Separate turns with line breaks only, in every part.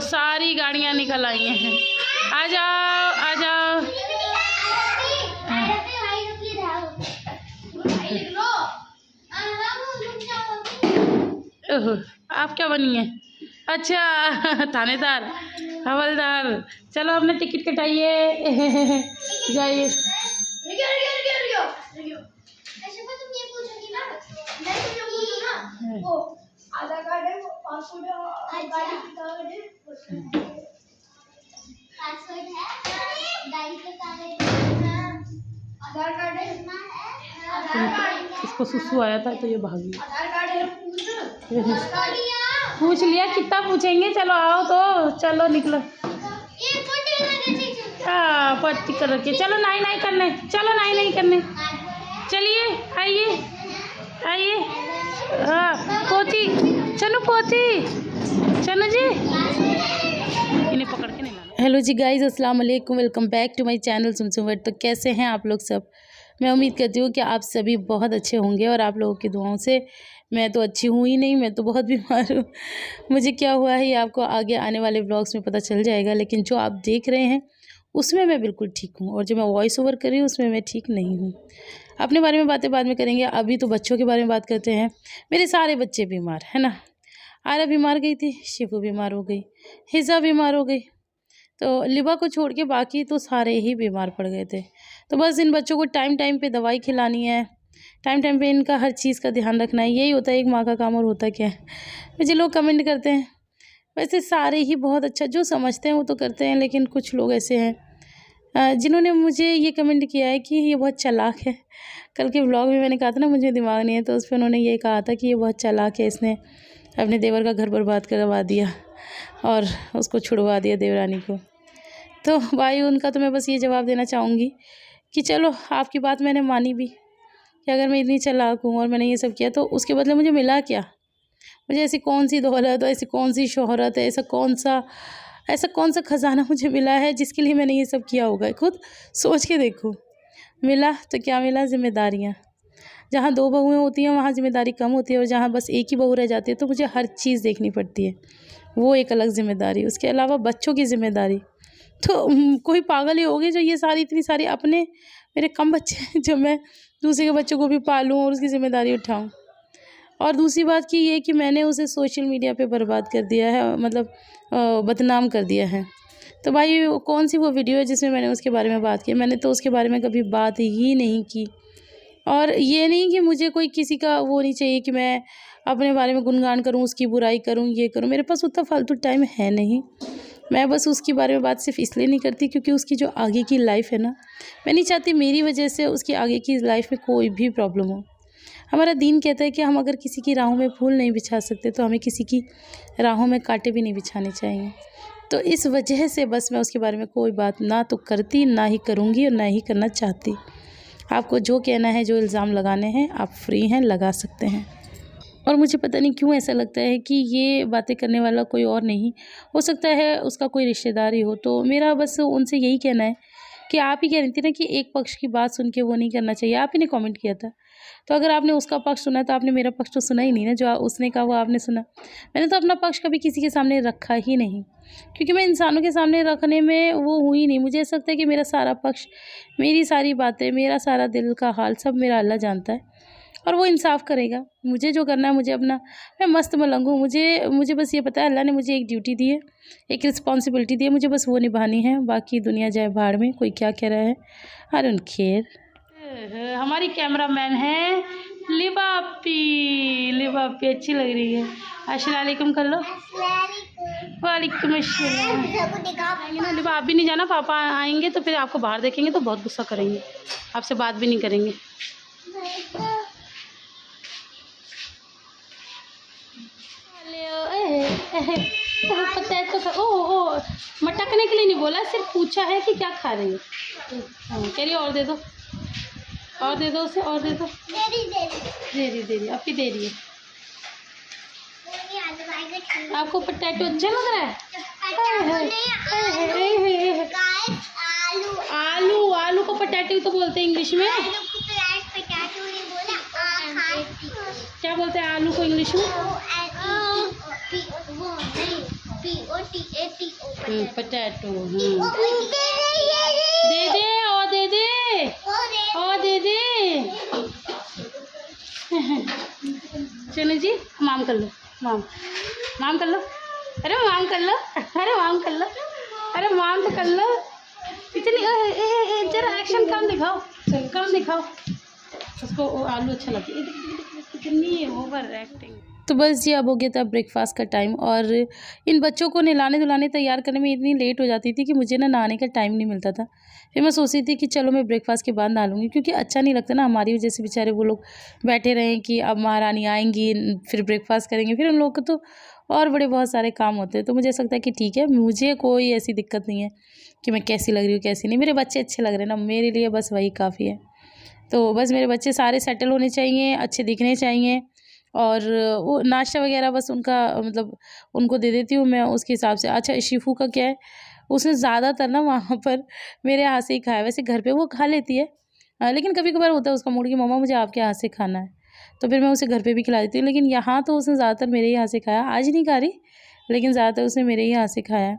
सारी गाड़ियाँ निकल आई हैं। आ जाओ आ जाओ। ओह, आप क्या बनी है? अच्छा थानेदार, हवलदार। चलो अपने टिकट कटाइए जाइए।
आधार कार्ड है, पासपोर्ट है, गाड़ी की कागज है, पासपोर्ट है, गाड़ी के कागज है, आधार कार्ड है, आधार कार्ड।
इसको सुसु आया था तो ये भाग गई।
आधार कार्ड है,
पूछ लिया, कितना पूछेंगे। चलो आओ तो, चलो निकलो। हाँ पट्टी कर रखी। चलो नाई नाई करने, चलो नाई नाई करने। चलिए आइए आइए। हाँ पोती, चलो पोती, चलो जी, इन्हें पकड़ के नहीं लाना। हेलो जी गाइस, अस्सलाम वालेकुम, welcome back to my channel Sumsum world. तो कैसे हैं आप लोग सब? मैं उम्मीद करती हूँ कि आप सभी बहुत अच्छे होंगे और आप लोगों की दुआओं से मैं तो अच्छी हूँ ही नहीं, मैं तो बहुत बीमार हूँ। मुझे क्या हुआ है ये आपको आगे आने वाले व्लॉग्स में पता चल जाएगा, लेकिन जो आप देख रहे हैं उसमें मैं बिल्कुल ठीक हूँ और जो मैं वॉइस ओवर कर रही हूँ उसमें मैं ठीक नहीं हूँ। अपने बारे में बातें बाद में करेंगे, अभी तो बच्चों के बारे में बात करते हैं। मेरे सारे बच्चे बीमार है ना। आरा बीमार गई थी, शिफू बीमार हो गई, हिज़ा बीमार हो गई, तो लिबा को छोड़ के बाकी तो सारे ही बीमार पड़ गए थे। तो बस इन बच्चों को टाइम टाइम पे दवाई खिलानी है, टाइम टाइम पे इनका हर चीज़ का ध्यान रखना है। यही होता है एक माँ का काम। और होता क्या है, मुझे लोग कमेंट करते हैं, वैसे सारे ही बहुत अच्छा जो समझते हैं वो तो करते हैं, लेकिन कुछ लोग ऐसे हैं जिन्होंने मुझे ये कमेंट किया है कि ये बहुत चालाक है। कल के व्लॉग में मैंने कहा था ना मुझे दिमाग नहीं है, तो उस पर उन्होंने ये कहा था कि ये बहुत चालाक है, इसने अपने देवर का घर बर्बाद करवा दिया और उसको छुड़वा दिया देवरानी को। तो भाई उनका तो मैं बस ये जवाब देना चाहूँगी कि चलो आपकी बात मैंने मानी भी कि अगर मैं इतनी चालाक हूँ और मैंने ये सब किया तो उसके बदले मुझे मिला क्या? मुझे ऐसी कौन सी दौलत, ऐसी कौन सी शोहरत है, ऐसा कौन सा ख़जाना मुझे मिला है जिसके लिए मैंने ये सब किया होगा? खुद सोच के देखो। मिला तो क्या मिला? जिम्मेदारियाँ। जहाँ दो बहुएँ होती हैं वहाँ जिम्मेदारी कम होती है, और जहाँ बस एक ही बहू रह जाती है तो मुझे हर चीज़ देखनी पड़ती है, वो एक अलग जिम्मेदारी। उसके अलावा बच्चों की जिम्मेदारी तो कोई पागल ही होगी जो ये सारी इतनी सारी अपने मेरे कम बच्चे हैं जो मैं दूसरे के बच्चों को भी पालूँ और उसकी ज़िम्मेदारी उठाऊँ। और दूसरी बात की ये कि मैंने उसे सोशल मीडिया पे बर्बाद कर दिया है, मतलब बदनाम कर दिया है। तो भाई कौन सी वो वीडियो है जिसमें मैंने उसके बारे में बात की? मैंने तो उसके बारे में कभी बात ही नहीं की। और ये नहीं कि मुझे कोई किसी का वो नहीं चाहिए कि मैं अपने बारे में गुणगान करूँ, उसकी बुराई करूँ, ये करूँ। मेरे पास उतना फालतू टाइम है नहीं। मैं बस उसके बारे में बात सिर्फ इसलिए नहीं करती क्योंकि उसकी जो आगे की लाइफ है ना, मैं नहीं चाहती मेरी वजह से उसकी आगे की लाइफ में कोई भी प्रॉब्लम हो। हमारा दीन कहता है कि हम अगर किसी की राहों में फूल नहीं बिछा सकते तो हमें किसी की राहों में कांटे भी नहीं बिछाने चाहिए। तो इस वजह से बस मैं उसके बारे में कोई बात ना तो करती, ना ही करूँगी और ना ही करना चाहती। आपको जो कहना है, जो इल्ज़ाम लगाने हैं, आप फ्री हैं, लगा सकते हैं। और मुझे पता नहीं क्यों ऐसा लगता है कि ये बातें करने वाला कोई और नहीं हो सकता है, उसका कोई रिश्तेदार ही हो। तो मेरा बस उनसे यही कहना है कि आप ही कह रही थी ना कि एक पक्ष की बात सुन के वो नहीं करना चाहिए, आप ही ने कमेंट किया था। तो अगर आपने उसका पक्ष सुना तो आपने मेरा पक्ष तो सुना ही नहीं ना। जो उसने कहा वो आपने सुना। मैंने तो अपना पक्ष कभी किसी के सामने रखा ही नहीं, क्योंकि मैं इंसानों के सामने रखने में वो हुई नहीं। मुझे ऐसा लगता है कि मेरा सारा पक्ष, मेरी सारी बातें, मेरा सारा दिल का हाल सब मेरा अल्लाह जानता है और वो इंसाफ़ करेगा। मुझे जो करना है, मुझे अपना, मैं मस्त मलंग हूँ। मुझे बस ये पता है अल्लाह ने मुझे एक ड्यूटी दी है, एक रिस्पॉन्सिबिलिटी दी है, मुझे बस वो निभानी है। बाकी दुनिया जाए भाड़ में, कोई क्या कह रहा है, आई डोंट केयर। हमारी कैमरामैन है लिबापी अच्छी लग रही है। अस्सलाम वालेकुम कर लो। वालेकुम अस्सलाम। ना लिबा, आप भी नहीं जाना, पापा आएंगे तो फिर आपको बाहर देखेंगे तो बहुत गुस्सा करेंगे, आपसे बात भी नहीं करेंगे। पता है तो ओ मटकने के लिए नहीं बोला, सिर्फ पूछा है कि क्या खा रही है। कह रही और दे दो, और दे दो उसे, और दे दो। दे रही आपकी दे रही है। आपको पोटैटो अच्छा लग रहा है? आलू को पोटैटो तो बोलते हैं इंग्लिश में। क्या बोलते हैं आलू को इंग्लिश में? पोटैटो। दे दे और दे दे और दे दे। चलो जी, माम कर लो, माम कर लो। अरे माम कर लो, अरे माम कर लो, अरे माम तो कर लो। इतनी जरा एक्शन कम दिखाओ, कम दिखाओ। उसको आलू अच्छा लगता है, इतनी ओवर एक्टिंग। तो बस जी अब हो गया था ब्रेकफास्ट का टाइम, और इन बच्चों को नहलाने धुलाने तैयार करने में इतनी लेट हो जाती थी कि मुझे ना नहाने का टाइम नहीं मिलता था। फिर मैं सोचती थी कि चलो मैं ब्रेकफास्ट के बाद नहा लूँगी, क्योंकि अच्छा नहीं लगता ना हमारी वजह से बेचारे वो लोग बैठे रहें कि अब महारानी आएंगी फिर ब्रेकफास्ट करेंगे, फिर उन लोगों को तो और बड़े बहुत सारे काम होते हैं। तो मुझे ऐसा लगता है कि ठीक है, मुझे कोई ऐसी दिक्कत नहीं है कि मैं कैसी लग रही हूँ कैसी नहीं, मेरे बच्चे अच्छे लग रहे हैं ना, मेरे लिए बस वही काफ़ी है। तो बस मेरे बच्चे सारे सेटल होने चाहिए, अच्छे दिखने चाहिए, और वो नाश्ता वगैरह बस उनका मतलब उनको दे देती हूँ मैं उसके हिसाब से। अच्छा, शिफू का क्या है, उसने ज़्यादातर ना वहाँ पर मेरे हाथ से ही खाया। वैसे घर पे वो खा लेती है, लेकिन कभी कभार होता है उसका मूड कि मम्मा मुझे आपके हाथ से खाना है, तो फिर मैं उसे घर पे भी खिला देती हूँ। लेकिन यहाँ तो उसने ज़्यादातर मेरे ही हाथ से खाया, आज नहीं खा रही लेकिन ज़्यादातर उसने मेरे ही हाथ से खाया।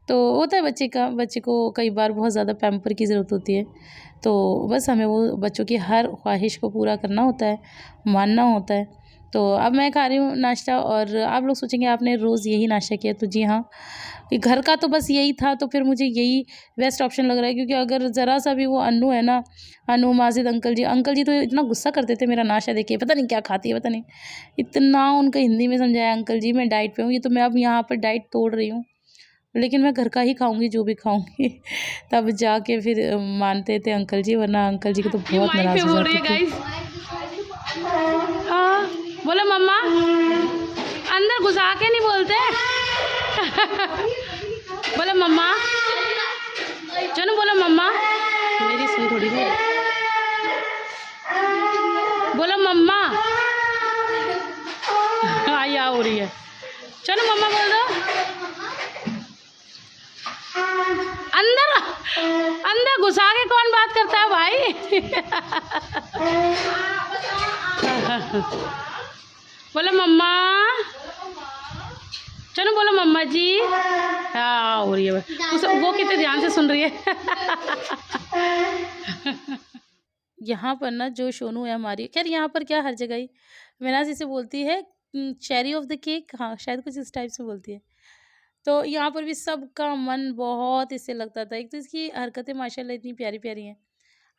तो होता है बच्चे को कई बार बहुत ज़्यादा पैम्पर की ज़रूरत होती है, तो बस हमें वो बच्चों की हर ख्वाहिश को पूरा करना होता है, मानना होता है। तो अब मैं खा रही हूँ नाश्ता, और आप लोग सोचेंगे आपने रोज़ यही नाश्ता किया, तो जी हाँ, घर का तो बस यही था, तो फिर मुझे यही बेस्ट ऑप्शन लग रहा है। क्योंकि अगर ज़रा सा भी वो अन्नू है ना, अन्नू माजिद अंकल जी तो इतना गुस्सा करते थे मेरा नाश्ता देखिए, पता नहीं क्या खाती है, पता नहीं, इतना उनको हिंदी में समझाया अंकल जी मैं डाइट पे हूँ, ये तो मैं अब यहाँ पर डाइट तोड़ रही हूँ, लेकिन मैं घर का ही खाऊंगी जो भी खाऊंगी। तब जाके फिर मानते थे अंकल जी, वरना अंकल जी को तो बहुत नाराज़ हो जाती थी। हाँ बोलो मम्मा, अंदर घुसा के नहीं बोलते। बोलो मम्मा, चलो बोलो मम्मा, मेरी सुन थोड़ी भी, बोलो मम्मा। आया हो रही है, चलो मम्मा बोल दो। अंदर घुसा के कौन बात करता है भाई। बोलो मम्मा, चलो बोलो मम्मा जी। हाँ हो रही है, वो कितने ध्यान से सुन रही है। यहाँ पर ना जो सोनू है हमारी, खैर यहाँ पर क्या हर जगह ही मेनाज इसे बोलती है चेरी ऑफ द केक, हाँ शायद कुछ इस टाइप से बोलती है। तो यहाँ पर भी सबका मन बहुत इससे लगता था। एक तो इसकी हरकतें माशाल्लाह इतनी प्यारी प्यारी हैं।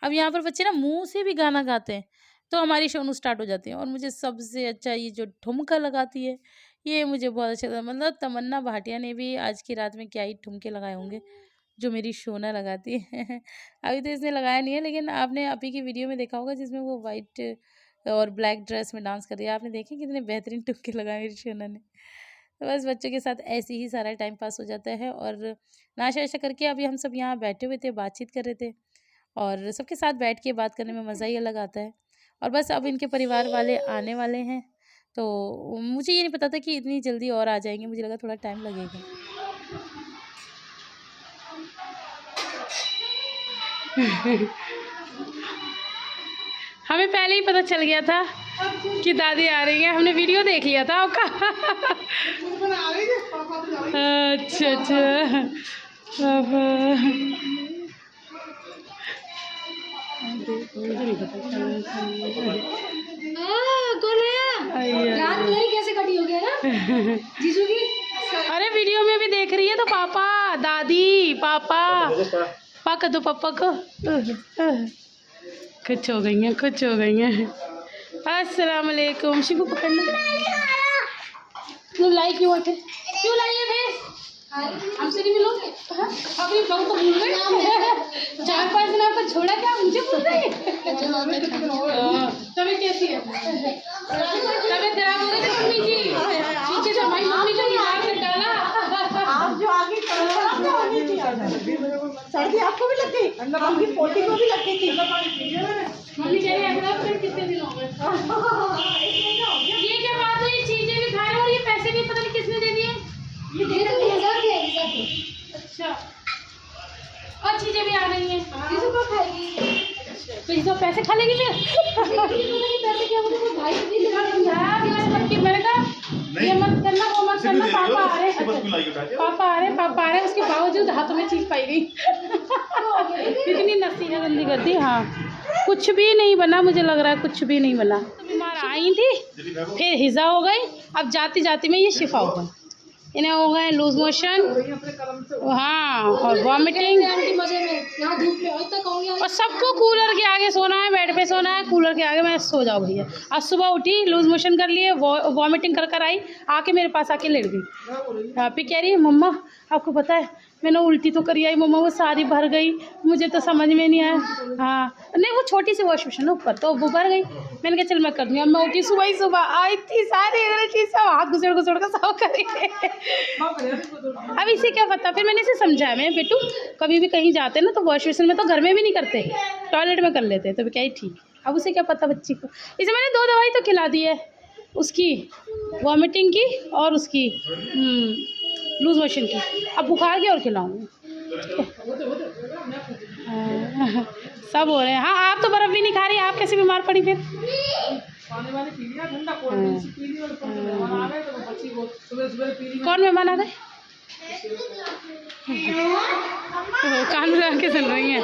अब यहाँ पर बच्चे ना मुंह से भी गाना गाते हैं, तो हमारी सोनू स्टार्ट हो जाती है। और मुझे सबसे अच्छा ये जो ठुमका लगाती है, ये मुझे बहुत अच्छा लगता है। मतलब तमन्ना भाटिया ने भी आज की रात में क्या ही ठुमके लगाए होंगे जो मेरी सोना लगाती है। अभी तो इसने लगाया नहीं है, लेकिन आपने अभी की वीडियो में देखा होगा जिसमें वो वाइट और ब्लैक ड्रेस में डांस कर रही है, आपने देखे कितने बेहतरीन ठुमके लगाए मेरी सोना ने। तो बस बच्चों के साथ ऐसे ही सारा टाइम पास हो जाता है। और नाश्ता वाश्ता करके अभी हम सब यहाँ बैठे हुए थे, बातचीत कर रहे थे, और सबके साथ बैठ के बात करने में मज़ा ही अलग आता है। और बस अब इनके परिवार वाले आने वाले हैं, तो मुझे ये नहीं पता था कि इतनी जल्दी और आ जाएंगे, मुझे लगा थोड़ा टाइम लगेगा। हमें पहले ही पता चल गया था कि दादी आ रही है, हमने वीडियो देख लिया था आपका। अच्छा अच्छा,
कैसे कटी हो गया ना जीजू की।
अरे वीडियो में भी देख रही है तो पापा दादी पापा पापा दो पापा को खुश हो गई हैं, खुश हो गई हैं। अस्सलाम वालेकुम। शिबू पकड़ना, क्यों लाई, क्यों उठे, क्यों लाई है भैंस, हमसे नहीं मिलोगे। अभी बहु तो भूल गए, 4-5 दिन आपको छोड़ा क्या, मुझे भूल गए। तबीयत कैसी है, तबीयत खराब हो गई थी मम्मी की, पीछे से भाई मम्मी को निकाल के डाला।
आप जो आगे सर्दी आपको भी लग गई, आपकी पोती को भी लग गई थी।
मम्मी कह रही है कितने दिन हो गए। ये क्या बात हुई, चीजें भी खा रहे और ये पैसे भी पता नहीं किसने दे दिए।
ये दे तो हजार दिया।
अच्छा, और चीजें भी आ गई हैं।
किसी को खाएगी
तो इस बार पैसे खा लेगी फिर। पैसे क्या बोले भाई मैंने कहा ये मत करना वो मत करना, पापा आ रहे पापा आ रहे उसके बावजूद हाथों में चीज़ पाई गई। कितनी नसीहत गंदी कर दी। हाँ कुछ भी नहीं बना, मुझे लग रहा है कुछ भी नहीं बना। तो बीमार आई थी, फिर हिजा हो गई, अब जाती जाती में ये शिफा हो गई। इन्हें हो गए लूज मोशन, हाँ, और वॉमिटिंग, और सबको कूलर के आगे सोना है, बेड पे सोना है, कूलर के आगे। मैं सो जाओ भैया। आज सुबह उठी, लूज मोशन कर लिए, वॉमिटिंग कर आई, आके मेरे पास आके लेट गई। फिर कह रही है मम्मा आपको पता है मैंने उल्टी तो करी आई मम्मा, वो सारी भर गई, मुझे तो समझ में नहीं आया। हाँ नहीं वो छोटी सी वॉश बेसिन ऊपर, तो वो भर गई। मैंने कहा चल मैं कर दूँगी। अब मैं उठी सुबह ही सुबह आई थी, सारी चीज़ सब हाथ घुसड़ कर सब करी। अब इसे क्या पता, फिर मैंने इसे समझाया, मैं बेटू कभी भी कहीं जाते ना तो वॉश बेसिन में तो घर में भी नहीं करते, टॉयलेट में कर लेते। तो क्या ही ठीक। अब उसे क्या पता बच्ची को। इसे मैंने 2 दवाई तो खिला दी है, उसकी वॉमिटिंग की और उसकी लूज मोशन की। अब बुखार की और खिलाऊंगी। सब हो रहे हैं। हाँ आप तो बर्फ़ भी नहीं खा रही, आप कैसे बीमार पड़ी फिर? कौन मेहमान आ गए? कान में लगा के सुन रही हैं।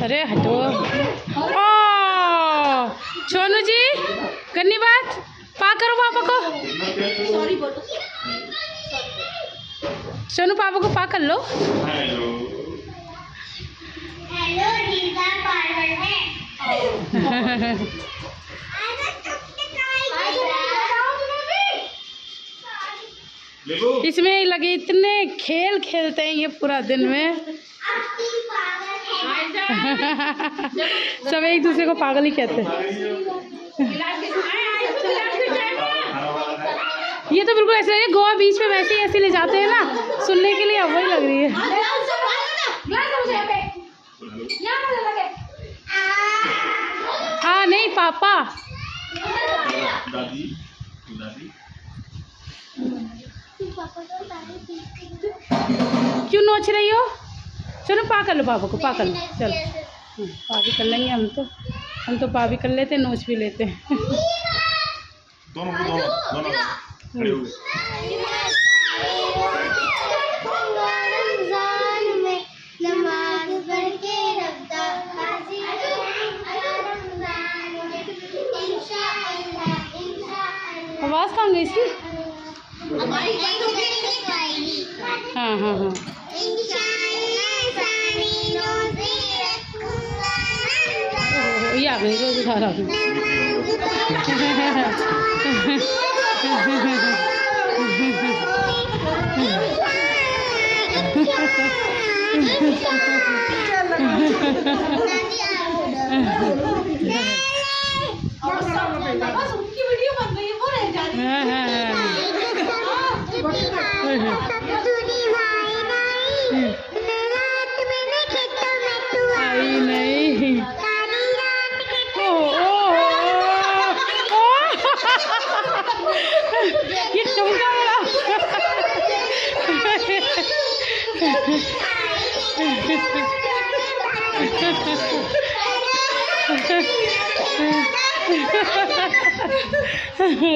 अरे हटो। सोनू जी करनी बात, पा करो पापा को।
सॉरी बोलो।
सोनू पापा को पा कर लो।
हेलो रीता पार्लर है।
इसमें लगे इतने खेल खेलते हैं ये पूरा दिन में। सब एक दूसरे को पागल ही कहते हैं। ये तो बिल्कुल ऐसे है, गोवा बीच में वैसे ही ऐसे ले जाते हैं ना, सुनने के लिए अब वही लग रही है। हाँ नहीं पापा।
दादी
क्यों नोच रही हो? चलो पा कर लो पापा को, पा कर लो। चलो पा भी कर लेंगे हम तो पा भी कर लेते, नोच भी लेते हैं।
दोनों खड़े हो गए।
आवाज़ कहाँ गई इसकी? हाँ हाँ हाँ ये आ गई, रोज उठा रहा हूँ। आई नहीं। ये टूटा मेरा।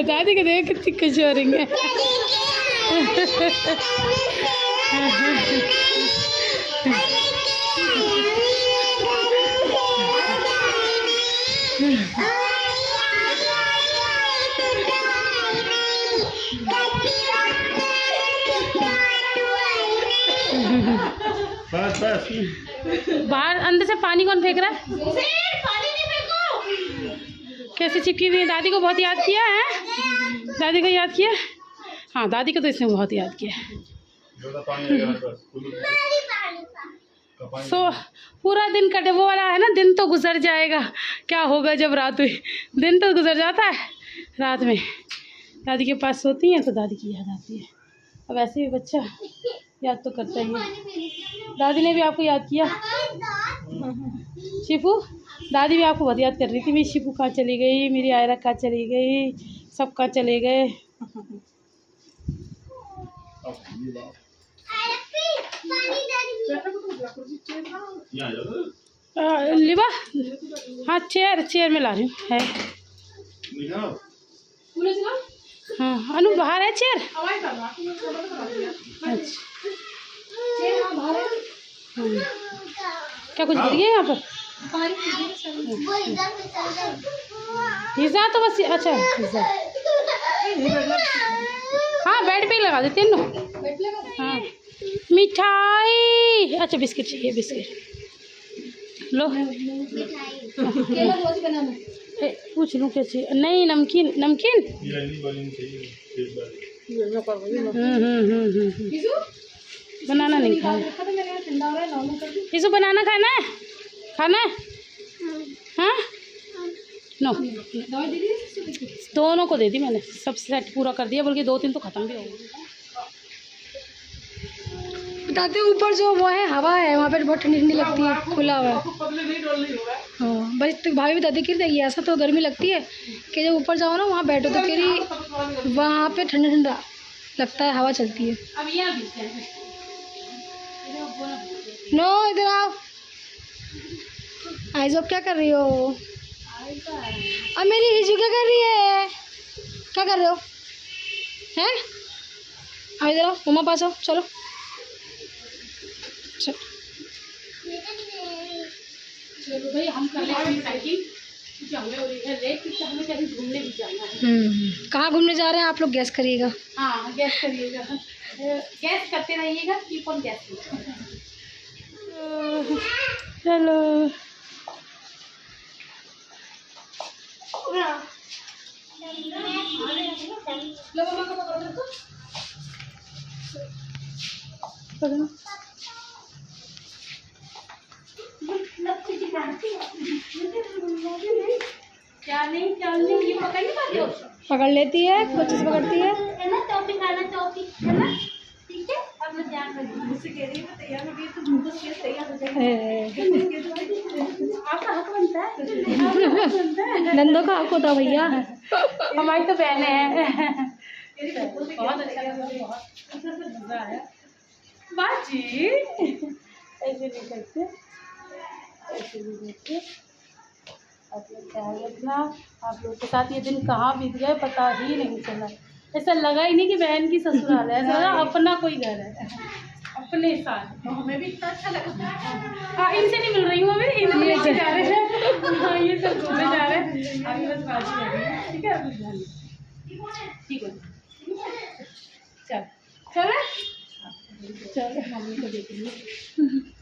दादी को देख कितनी खुश हो रही है।
बस बस
बाहर अंदर से पानी कौन फेंक रहा है? कैसे चिपकी हुई है? दादी को बहुत याद किया है। दादी को याद किया। हाँ दादी को तो इसने बहुत याद किया है। सो पूरा दिन कटे वो वाला है ना, दिन तो गुजर जाएगा, क्या होगा जब रात हुई। दिन तो गुजर जाता है, रात में दादी के पास सोती हैं तो दादी की याद आती है। अब वैसे भी बच्चा याद तो करता ही है। दादी ने भी आपको याद किया शिपू? दादी भी आपको बहुत याद कर रही थी, मेरी शिपू कहाँ चली गई, मेरी आयरा कहाँ चली गई, सब कहाँ चले गए।
ये बात
पानी दे
यहाँ आ जाओ
लिबा, हाँ चेयर में ला रही हूँ है।
मीठा
हाँ अनु बाहर है चेयर। अच्छा क्या कुछ गिर गया यहाँ पर?
वो इधर से चल गए
पिज़्ज़ा तो बस अच्छा पिज़्ज़ा हाँ बेड पे ही लगा देते हैं ना। हाँ मिठाई अच्छा बिस्किट चाहिए बिस्किट लो। पूछ लूँ क्या चाहिए? नहीं नमकीन नमकीन।
ये नहीं वाली नहीं चाहिए एक बार
बनाना नहीं खाना। इसको बनाना खाना है हाँ नो दोनों को दे दी मैंने, सब सेट पूरा कर दिया, बल्कि 2-3 तो ख़त्म भी हो गए।
बताते हैं ऊपर जो वो है हवा है वहाँ पर बहुत ठंडी ठंडी लगती है, खुला हुआ है। हाँ बस तो भाभी बताती कि देखिए ऐसा तो गर्मी लगती है कि जब ऊपर जाओ ना वहाँ बैठो तो कह रही वहाँ पे ठंडा ठंडा लगता है, हवा चलती है।
अब यहाँ भी
नो इधर आओ। आइज़ क्या कर रही हो? अब मेरी हिजू क्या कर रही है? क्या कर रहे हो हैं? आओ इधर आओ, मम्मा पास आओ, चलो चलो
चलो भाई हम कर लेते हैं पैकिंग, क्योंकि हमें रेट की हमें कहीं घूमने भी जाना है।
कहाँ घूमने जा रहे हैं आप लोग? गैस करिएगा।
हाँ गैस करिएगा, गैस करते रहिएगा, कीप ऑन गैस। चलो क्या नहीं ये पकड़ नहीं पाते हो?
पकड़ लेती है, कोई चीज़ पकड़ती है।
है ना टॉपी खाना टॉपी है ना ठीक है अब मैं ध्यान रखूंगी
मुझसे कह रही है मैं तैयार हो गई तो झूठो से तैयार हो जाएगी। आपका हक बनता है,
नंदो का हक होता है भैया।
हमारी तो बहनें हैं। बहुत अच्छा लगा, बहुत मजा आया बाजी। ऐसे नहीं करते, ऐसे नहीं करते। आप लोग ख्याल रखना, आप लोग के साथ ये दिन कहाँ बीत गए पता ही नहीं चला। ऐसा लगा ही नहीं कि बहन की ससुराल है, ऐसा लगा अपना कोई घर है अपने साथ। तो हमें भी इतना अच्छा लगा। हाँ इनसे नहीं मिल रही हूँ अभी, इनसे जा रहे हैं। हाँ ये सब घूमने जा रहे हैं, अभी बस बाजी रह रही है। ठीक है अभी ठीक है चल चल मम्मी को देखेंगे।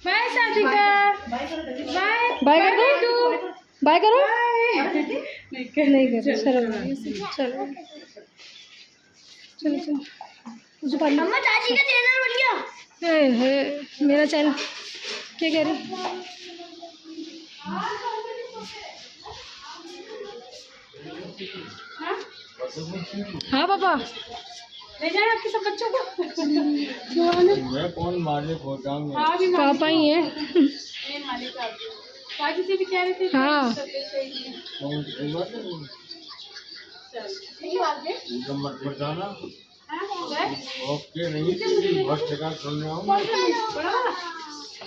बाय साधिका, बाय
बाय कर दो, बाय करो।
नहीं
करो चलो चलो चलो चलो मुझे पानी।
मम्मा चाची का चैनल बन गया।
है मेरा चैनल क्या कह रही? हाँ पापा
ले जाए आपके सब बच्चों को।
मैं कौन मारे होता हूँ
हाँ भी
पापा ही है।
ये मालिक आप बाजी से भी कह रहे थे
हाँ
मत बताना
हाँ
ओके नहीं बस ठेका सुनने आऊँ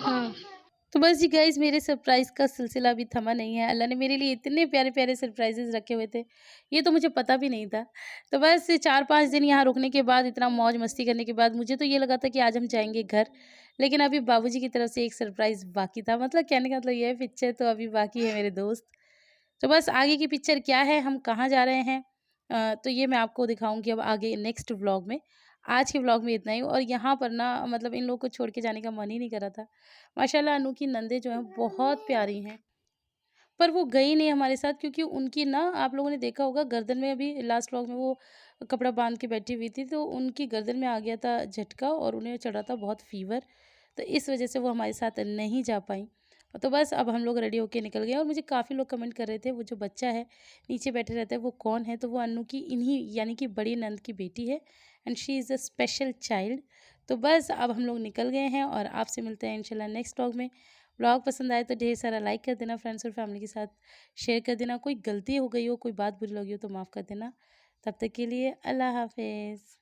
हाँ।
तो बस जी गाइज मेरे सरप्राइज़ का सिलसिला अभी थमा नहीं है। अल्लाह ने मेरे लिए इतने प्यारे प्यारे सरप्राइजेस रखे हुए थे, ये तो मुझे पता भी नहीं था। तो बस 4-5 दिन यहाँ रुकने के बाद, इतना मौज मस्ती करने के बाद, मुझे तो ये लगा था कि आज हम जाएंगे घर, लेकिन अभी बाबूजी की तरफ से एक सरप्राइज़ बाकी था। मतलब कहने का मतलब ये है, पिक्चर तो अभी बाकी है मेरे दोस्त। तो बस आगे की पिक्चर क्या है, हम कहाँ जा रहे हैं, तो ये मैं आपको दिखाऊंगी अब आगे नेक्स्ट व्लॉग में। आज के व्लॉग में इतना ही। और यहाँ पर ना मतलब इन लोगों को छोड़ के जाने का मन ही नहीं कर रहा था। माशाल्लाह अनु की नंदे जो हैं बहुत प्यारी हैं, पर वो गई नहीं हमारे साथ, क्योंकि उनकी ना आप लोगों ने देखा होगा गर्दन में, अभी लास्ट व्लॉग में वो कपड़ा बांध के बैठी हुई थी, तो उनकी गर्दन में आ गया था झटका और उन्हें चढ़ा था बहुत फीवर, तो इस वजह से वो हमारे साथ नहीं जा पाई। तो बस अब हम लोग रेडी होके निकल गए। और मुझे काफ़ी लोग कमेंट कर रहे थे वो जो बच्चा है नीचे बैठे रहता है वो कौन है, तो वो अनु की इन्हीं यानी कि बड़ी नंद की बेटी है, and she is a special child. तो बस अब हम लोग निकल गए हैं और आपसे मिलते हैं इंशाल्लाह नेक्स्ट व्लॉग में। व्लॉग पसंद आए तो ढेर सारा लाइक कर देना, फ्रेंड्स और फैमिली के साथ शेयर कर देना। कोई गलती हो गई हो, कोई बात बुरी लगी हो तो माफ़ कर देना। तब तक के लिए अल्लाह हाफिज़।